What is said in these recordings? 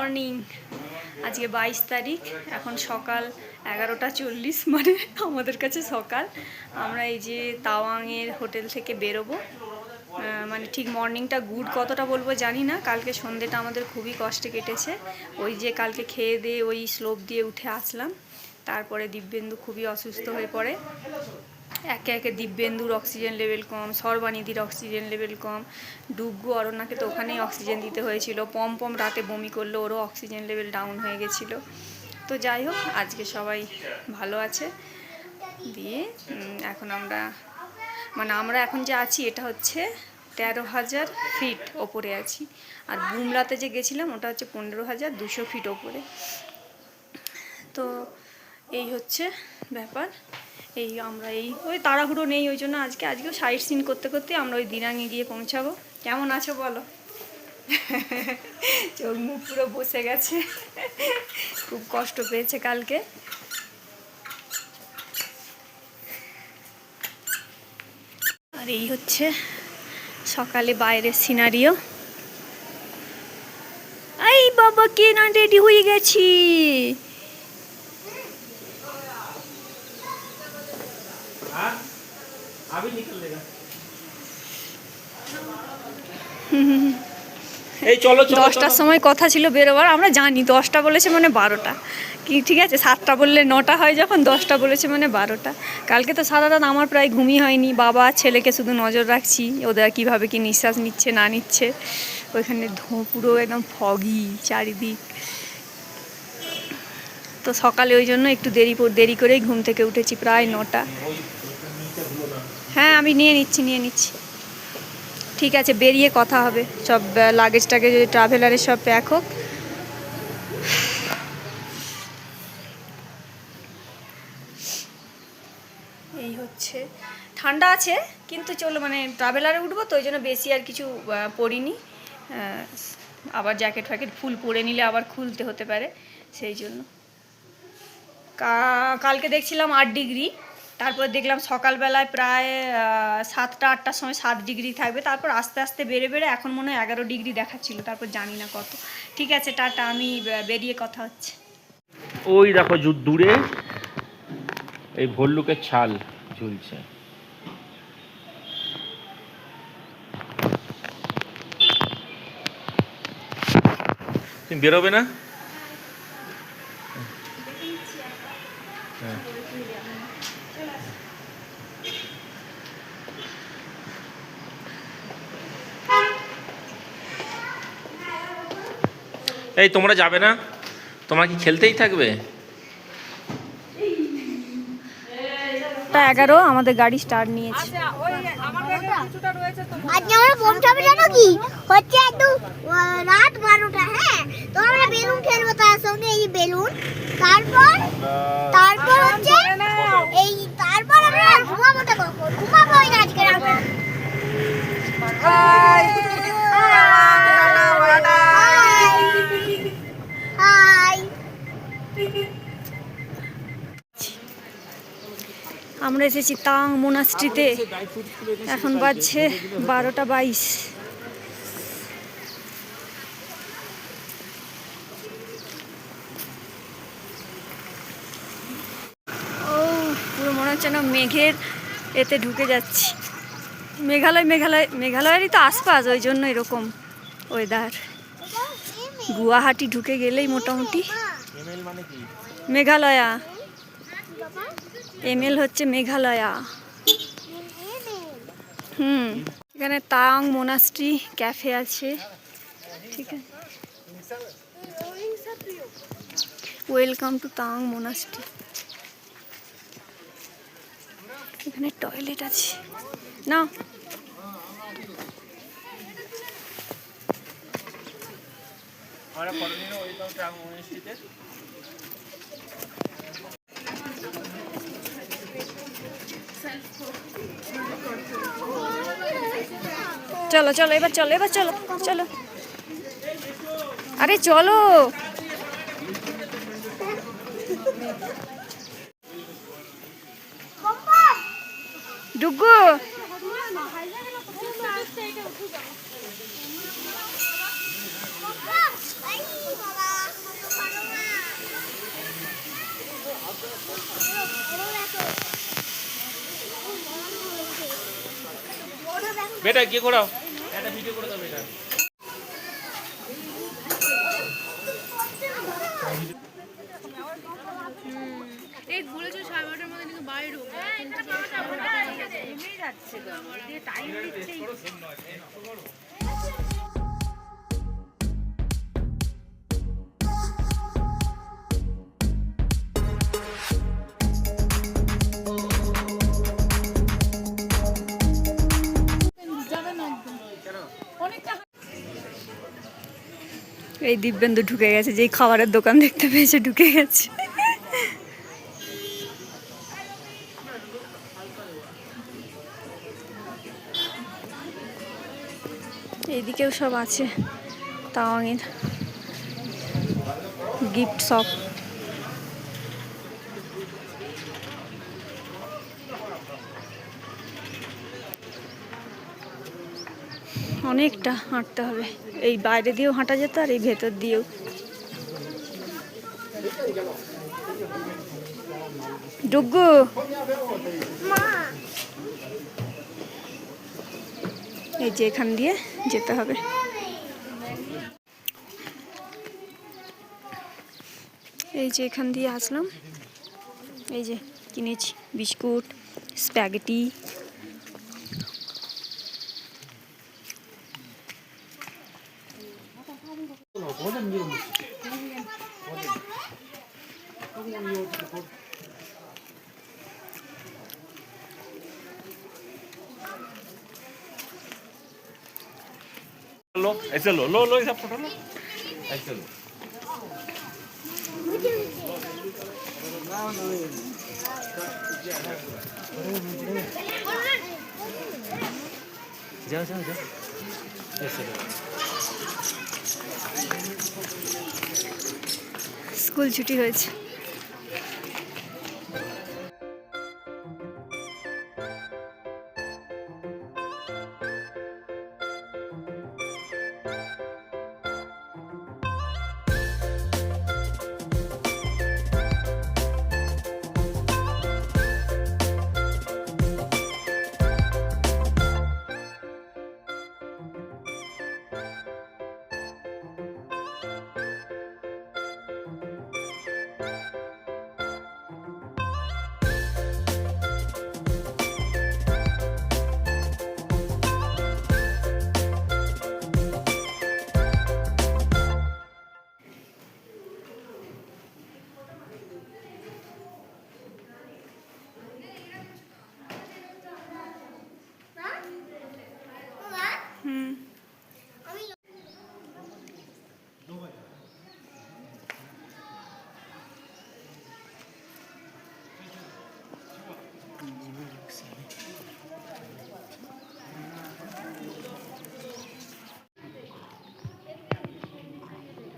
Morning. আজকে 22 তারিখ, এখন সকাল 11:40, মানে আমাদের কাছে সকাল। আমরা এই যে তাওয়াংয়ের হোটেল থেকে বেরোবো, মানে ঠিক মর্নিংটা গুড কতটা বলবো জানি না। কালকে সন্ধ্যেটা আমাদের খুবই কষ্টে কেটেছে। ওই যে কালকে খেয়ে দিয়ে ওই স্লোপ দিয়ে উঠে আসলাম, তারপরে দিব্যেন্দু খুবই অসুস্থ হয়ে পড়ে। একে একে দিব্যেন্দুর অক্সিজেন লেভেল কম, সর্বানিধির অক্সিজেন লেভেল কম, ডুগ্গু অরণ্যাকে তো ওখানেই অক্সিজেন দিতে হয়েছিল। পম রাতে বমি করলো, ওরও অক্সিজেন লেভেল ডাউন হয়ে গেছিলো। তো যাই হোক, আজকে সবাই ভালো আছে। দিয়ে এখন আমরা এখন যে আছি এটা হচ্ছে 13,000 ফিট ওপরে আছি, আর বুমলাতে যে গেছিলাম ওটা হচ্ছে 15,200 ফিট ওপরে। তো এই হচ্ছে ব্যাপার। আমরা ওই তাড়াহুড়ো নেই, ওই জন্য আজকেও সাইট সিন করতে করতে আমরা ওই দিরাঙে গিয়ে পৌঁছাবো। কেমন আছো বলো? চোখ মুখ পুরো বসে গেছে, খুব কষ্ট পেয়েছে কালকে। আর এই হচ্ছে সকালে বাইরের সিনারিও। এই বাবা, কে না রেডি হয়ে গেছি। এই চলো 10টার সময় কথা ছিল বেরোবার, আমরা জানি 10টা বলেছে মানে 12টা, কি ঠিক আছে 7টা বললে 9টা হয়, যখন 10টা বলেছে মানে 12টা। কালকে তো সারা রাত আমার প্রায় ঘুমই হয়নি, বাবা ছেলেকে শুধু নজর রাখছি ওদের কীভাবে কি নিঃশ্বাস নিচ্ছে না নিচ্ছে। ওইখানে পুরো একদম ফগি চারিদিক। তো সকালে ওই জন্য একটু দেরি করেই ঘুম থেকে উঠেছি, প্রায় 9টা। হ্যাঁ, আমি নিয়ে নিচ্ছি। ঠিক আছে, বেরিয়ে কথা হবে। সব লাগেজ টাগেজ ট্রাভেলারের সব প্যাক হোক। এই হচ্ছে, ঠান্ডা আছে কিন্তু চলো, মানে ট্রাভেলারে উঠবো তো ওই জন্য বেশি আর কিছু পরিনি। আবার জ্যাকেট ফ্যাকেট ফুল পরে নিলে আবার খুলতে হতে পারে, সেই জন্য। কালকে দেখছিলাম 8 ডিগ্রি, তারপর দেখলাম সকালবেলায় প্রায় 7টা 8টার সময় 7 ডিগ্রি থাকবে, তারপর আস্তে আস্তে বেড়ে এখন মনে হয় 11 ডিগ্রি দেখাচ্ছিল, তারপর জানি না কত। ঠিক আছে, টাটা, আমি বেরিয়ে কথা হচ্ছে। ওই দেখো দূরে এই ভল্লুকের ছাল ঝুলছে। তুমি বেরোবে না? এই তোমরা যাবে না? তোমরা কি খেলতেই থাকবে? 11 আমাদের গাড়ি স্টার্ট নিয়েছে। আজকে আমরা পৌঁছাবো জানো কি হচ্ছে, একদম রাত 12টা। হ্যাঁ, তো আমরা বেলুন খেলবো, তার সঙ্গে এই বেলুন। তারপর হচ্ছে তারপর আমরা ঘুমাবো। তো কখন ঘুমাবো আজকে আমরা? আমরা এসেছি তাং মোনাস্ট্রিতে, এখন বাজছে 12টা 22। ও পুরো মনে হচ্ছে না মেঘের এতে ঢুকে যাচ্ছি। মেঘালয়েরই তো আশপাশ, ওই জন্য এরকম ওয়েদার। গুয়াহাটি ঢুকে গেলেই মোটামুটি মেঘালয়া। এমএল হচ্ছে মেঘালয়া। এখানে তাং মোনাস্ট্রি ক্যাফে আছে, ঠিক আছে। Welcome to Tawang monastery. এখানে টয়লেট আছে না? চলো এবার চলো। আরে চলো, ডুগ্গু। বেটা গিয়ে ঘোরাও, একটা ভিডিও করে দাও বেটা। এই বলেছো 8:30টার মধ্যে কিন্তু বাইরে ঢুকবো, কিন্তু সব 8:30 নেমে যাচ্ছে তো, দিয়ে টাইম দিচ্ছে। যাবে না একদম অনেকটা। এই দিব্যেন্দু ঢুকে গেছে, যেই খাবারের দোকান দেখতে পেয়েছে ঢুকে গেছে। এইদিকেও সব আছে তাওয়াংয়ের গিফট শপ। অনেকটা হাঁটতে হবে, এই বাইরে দিয়েও হাঁটা যেত আর এই ভেতর দিয়েও। ডুগু এই যে এখান দিয়ে যেতে হবে। এই যে এখান দিয়ে আসলাম, এই যে কিনেছি বিস্কুট, স্প্যাগেটি। लो ऐसे लो लो लो ऐसा फोटो लो, ऐसे लो। जाओ जाओ जाओ ऐसे लो। স্কুল ছুটি হয়েছে।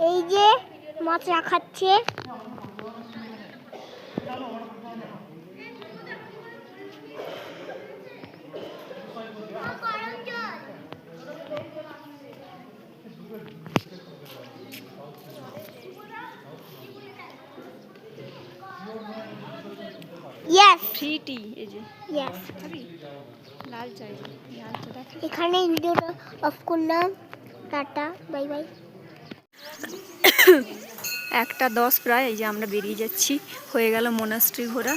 এই যে মাছ রাখাচ্ছে। ইয়েস ফ্রি টি, এই যে ইয়েস। লাল চাই, লালটা দেখ। এখানে ভিডিওটা অফ করলাম, টাটা বাই বাই। 1:10 প্রায়, এই যে আমরা বেরিয়ে যাচ্ছি, হয়ে গেল মোনাস্ট্রি ঘোরা।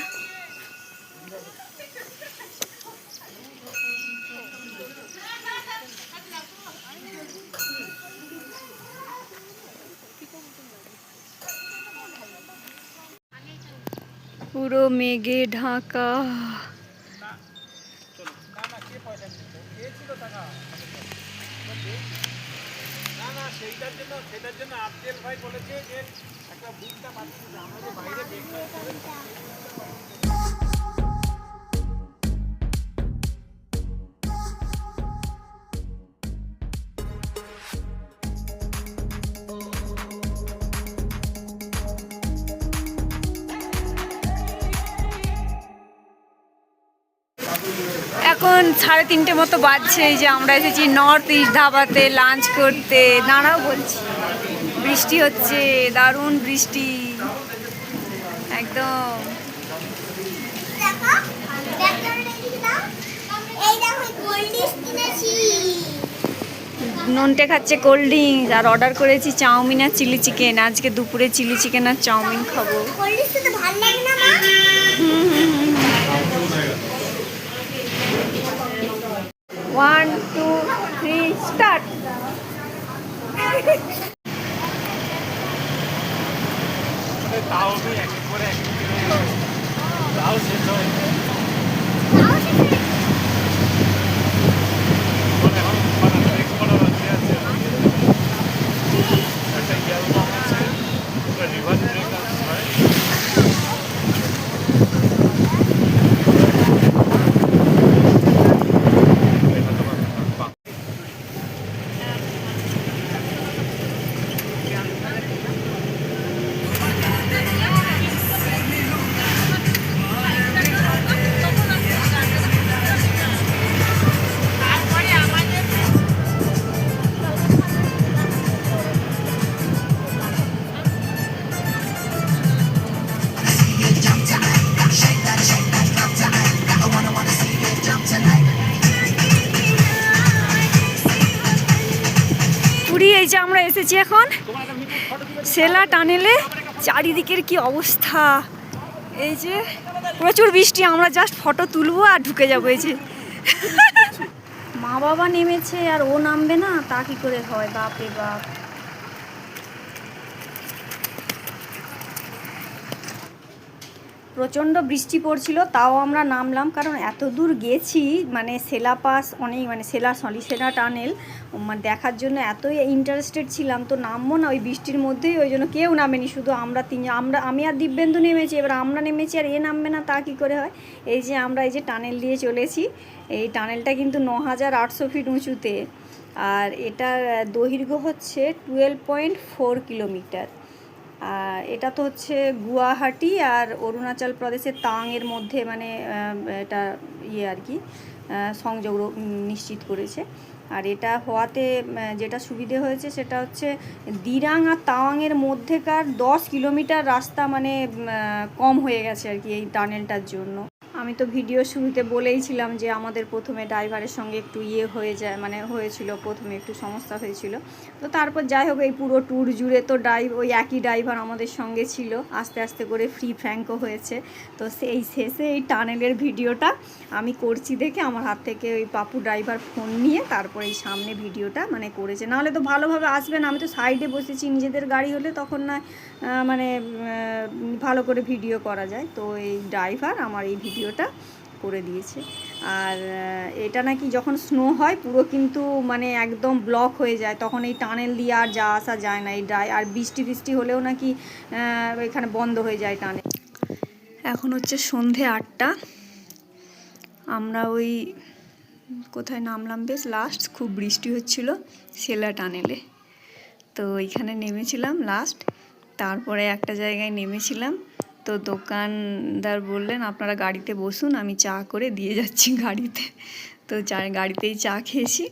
পুরো মেঘে ঢাকা। সেটার জন্য আব্দুল ভাই বলেছে যে একটা বুকটা পাঠিয়ে আমরা যে বাইরে দেখতে। এখন 3:30 মতো বাজছে, এই যে আমরা এসেছি নর্থ ইস্ট ধাবাতে লাঞ্চ করতে। দাঁড়াও বলছি, বৃষ্টি হচ্ছে, দারুণ বৃষ্টি একদম। দেখো ব্যাকগ্রাউন্ডে দেখি দাও, এই দেখো কোল্ড ড্রিঙ্কস কিনেছি। নন্টে খাচ্ছে কোল্ড ড্রিঙ্কস আর অর্ডার করেছি চাউমিন আর চিলি চিকেন। আজকে দুপুরে চিলি চিকেন আর চাউমিন খাবো। কোল্ড ড্রিঙ্কস তো ভালো লাগে না মা? 1 2 3 স্টার্ট। তাও আমি এক এক করে তাও শেষ হয় এখন নেক্সট করার আছে একটা ইয়ার বম আছে রিভার ব্রেক হয় পুরী এই যে আমরা এসেছি এখন সেলা টানেলে। চারিদিকের কি অবস্থা, এই যে প্রচুর বৃষ্টি। আমরা জাস্ট ফটো তুলবো আর ঢুকে যাবো। এই যে মা বাবা নেমেছে আর ও নামবে না, তা কি করে হয়? বাপরে বাপ। প্রচণ্ড বৃষ্টি পড়ছিল, তাও আমরা নামলাম, কারণ এত দূর গেছি মানে সেলা পাস অনেক মানে সেলা টানেল মানে দেখার জন্য এতই ইন্টারেস্টেড ছিলাম, তো নামবো না ওই বৃষ্টির মধ্যেই, ওই জন্য কেউ নামেনি, শুধু আমি আর দিব্যেন্দু নেমেছি। এবার আমরা নেমেছি আর এ নামবে না, তা কী করে হয়? এই যে আমরা এই যে টানেল দিয়ে চলেছি, এই টানেলটা কিন্তু 9800 ফিট উঁচুতে, আর এটার দৈর্ঘ্য হচ্ছে 12.4 কিলোমিটার। আর এটা তো হচ্ছে গুয়াহাটি আর অরুণাচল প্রদেশের তাওয়াংয়ের মধ্যে মানে এটা আর কি সংযোগ নিশ্চিত করেছে। আর এটা হওয়াতে যেটা সুবিধে হয়েছে সেটা হচ্ছে দিরাং আর তাওয়াংয়ের মধ্যেকার 10 কিলোমিটার রাস্তা মানে কম হয়ে গেছে আর কি এই টানেলটার জন্য। আমি তো ভিডিও শুরুতে বলেইছিলাম যে আমাদের প্রথমে ড্রাইভারের সঙ্গে একটু হয়ে যায়, মানে হয়েছিল প্রথমে একটু সমস্যা হয়েছিল, তো তারপর যাই হোক এই পুরো ট্যুর জুড়ে তো ওই একই ড্রাইভার আমাদের সঙ্গে ছিল, আস্তে আস্তে করে ফ্রি ফ্র্যাঙ্কও হয়েছে। তো সেই শেষে এই টানেলের ভিডিওটা আমি করছি দেখে আমার হাত থেকে ওই পাপু ড্রাইভার ফোন নিয়ে তারপরে এই সামনে ভিডিওটা মানে করেছে, নাহলে তো ভালোভাবে আসবে না। আমি তো সাইডে বসেছি, নিজেদের গাড়ি হলে তখন না মানে ভালো করে ভিডিও করা যায়, তো এই ড্রাইভার আমার এই ভিডিওটা করে দিয়েছে। আর এটা নাকি যখন স্নো হয় পুরো কিন্তু মানে একদম ব্লক হয়ে যায়, তখন এই টানেল দিয়ে আর যা আসা যায় না। এই আর বৃষ্টি হলেও নাকি এখানে বন্ধ হয়ে যায় টানেল। এখন হচ্ছে সন্ধে 8টা, আমরা ওই কোথায় নামলাম বেশ লাস্ট, খুব বৃষ্টি হচ্ছিল সেলা টানেলে, তো ওইখানে নেমেছিলাম লাস্ট। তারপরে একটা জায়গায় নেমেছিলাম, তো দোকানদার বললেন আপনারা গাড়িতে বসুন, আমি চা করে দিয়ে যাচ্ছি গাড়িতে। তো গাড়িতেই চা খেয়েছি।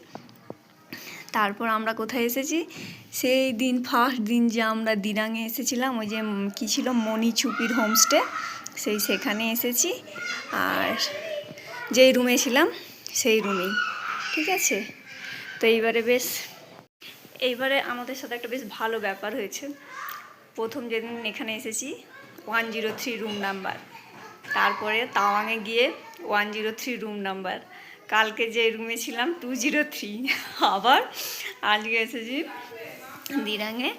তারপর আমরা কোথায় এসেছি, সেই দিন ফার্স্ট দিন যে আমরা দিরাঙে এসেছিলাম, ওই যে কী ছিল মণিচুপির হোমস্টে, সেখানে এসেছি। আর যেই রুমে ছিলাম সেই রুমেই, ঠিক আছে। তো এইবারে আমাদের সাথে একটা বেশ ভালো ব্যাপার হয়েছে। প্রথম যেদিন এখানে এসেছি 103 রুম নাম্বার, তারপরে তাওয়াংয়ে গিয়ে 103 রুম নাম্বার, কালকে যে রুমে ছিলাম 203, আবার আজকে এসেছি দিরাঙে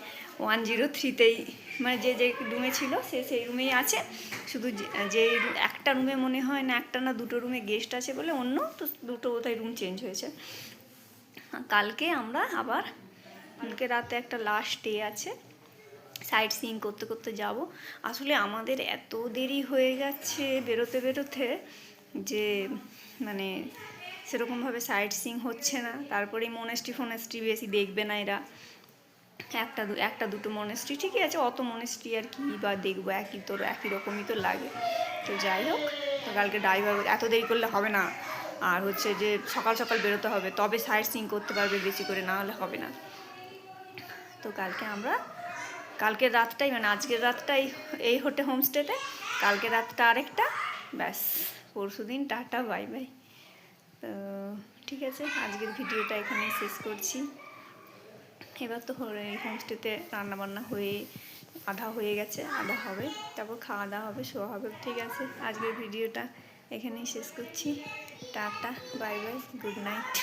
103তেই, মানে যে রুমে ছিল সেই রুমেই আছে। শুধু যে একটা রুমে মনে হয় না একটা না দুটো রুমে গেস্ট আছে বলে অন্য তো দুটো বোধহয় রুম চেঞ্জ হয়েছে। কালকে রাতে একটা লাস্ট ডে আছে, সাইট সিইং করতে করতে যাব। আসলে আমাদের এত দেরি হয়ে যাচ্ছে বেরোতে যে মানে সেরকমভাবে সাইট সিইং হচ্ছে না। তারপরে মনেস্ট্রি বেশি দেখবে না এরা, একটা দুটো মনেস্ট্রি ঠিকই আছে, অত মনেস্ট্রি আর কি বা দেখবো, একই রকমই তো লাগে। তো যাই হোক, তো কালকে ড্রাইভার এত দেরি করলে হবে না, আর হচ্ছে যে সকাল বেরোতে হবে, তবে সাইট সিইং করতে পারবে বেশি করে, না হলে হবে না। তো কালকের রাতটাই মানে আজকের রাতটাই এই হোমস্টেতে, কালকে রাতটা আরেকটা, ব্যাস পরশুদিন টাটা বাই বাই। তো ঠিক আছে, আজকের ভিডিওটা এখানেই শেষ করছি। এবার তো হোমস্টেতে রান্নাবান্না হয়ে আধা হয়ে গেছে, আধা হবে, তারপর খাওয়া দাওয়া হবে, শোয়া হবে। ঠিক আছে, আজকের ভিডিওটা এখানেই শেষ করছি। Tata, bye bye, good night.